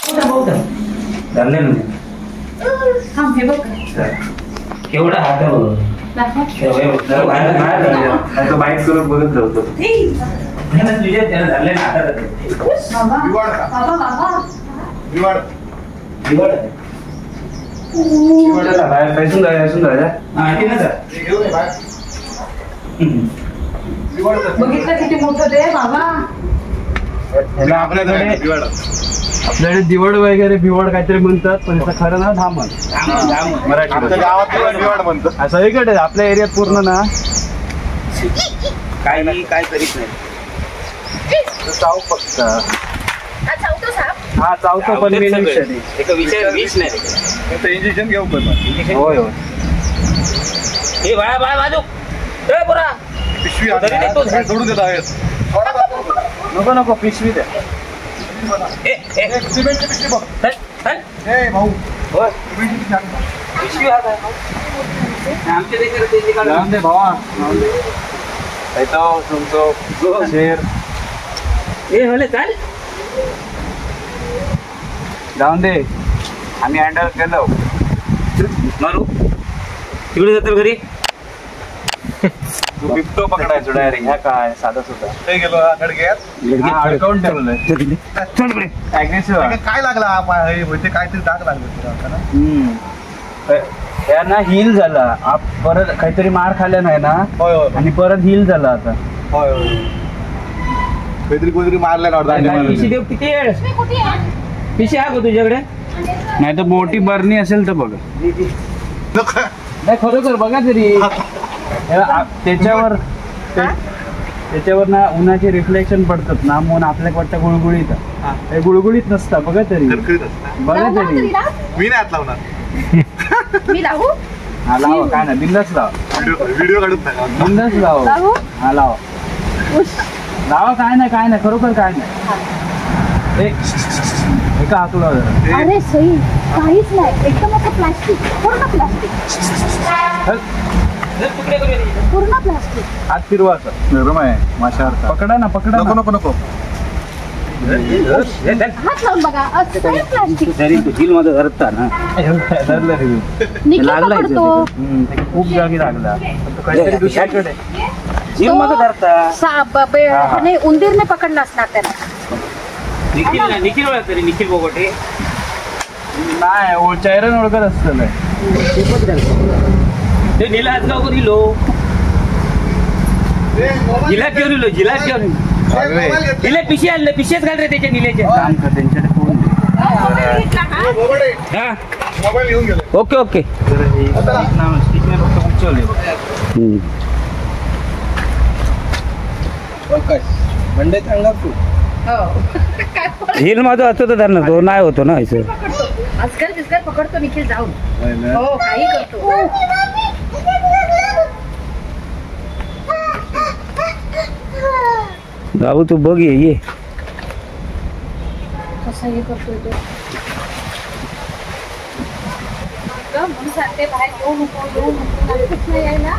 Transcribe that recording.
धरले म्हणजे थांब हे बघ केवढा हात आहे बघ. बाईक करून बघत राहतो तुझ्या त्याला धरले ना हातात बघितलं किती मोठं ते बाबा. आपल्याकडे दिवड वगैरे बिवड काहीतरी म्हणतात पण त्याचं खरं ना धामण मराठी गावात बिवड म्हणतात. सगळीकडे आपल्या एरियात पूर्ण ना काय नाही काय करीत नाही. चाव फक्त हा चावतो पण विषय विष नाही इंजेक्शन घेऊ पण होय होय. हे बाळा बाळा बाजू पुरा पिशवी सोडून देत आहेत. नको नको पिशवी द्या. सिमेंटची पिशवी बघ भाऊ पिशवी आमच्या दे भावा तुमचं शेर हे होले चाल जाऊन दे आम्ही हँडल केलं मारू तिकडे जातो घरी. तू बिबटो पकडायचो डायरेक्ट ह्या काय साधा सुद्धा ते गेलो अडकवून ठेवलंय ऍग्रेसिव्ह काय लागला काहीतरी डाग लागला ना हिल झाला परत काहीतरी मार खाल्ला नाही ना आणि परत हिल झाला आता काहीतरी मारल्या ना पिशी देव किती पिशी आहे तुझ्याकडे नाही तर मोठी बरणी असेल तर बघ नाही खरोखर बघा तरी त्याच्यावर ना उन्हाचे रिफ्लेक्शन पडतात ना म्हणून आपल्याला वाटतं गुळगुळीत हे गुळगुळीत नसता बघा तरी बघा तरी मी नाही हात लावणार. मी लावू हा लावा काय नाही बिंदास लावा व्हिडिओ काढून बिंदास लावा हा लावा लावा काय नाही खरोखर काय नाही. एका हात लावा जरा. अरे सही काहीच नाही एकदम असं प्लास्टिक पूर्ण प्लास्टिक पूर्ण प्लास्टिक. हात फिरवा असं नरम आहे माशावर पकडा ना पकडा नको नको हात लावून बघा असं प्लास्टिक मध्ये धरता ना लागला खूप जागी लागला काहीतरी दुसरीकडे झील मध्ये धरता नाही उंदीरने पकडला असणार त्याला. निखिल ओळख तरी निखिल बोगटे नाही चेहरा ओळखत असतं ते नीला हातगाव को दिलो जिल्ह्यात घेऊन दिलो जिल्ह्यात घेऊन तिला पिशी आणलं पिशेच घाल रे त्याच्या निल्याच्या त्यांच्याकडे मोबाईल घेऊन गेले. ओके ओके मंडे चांगला तू हिल माझं असतो तर त्यांना तो नाही होतो ना असं आजकाल तिसकाल पकडतो निखिल जाऊन हो काही करतो. बाबू तू बघ ये कसं हे करतोय तो म्हणून सांगते बाहेर येऊ नको यायला.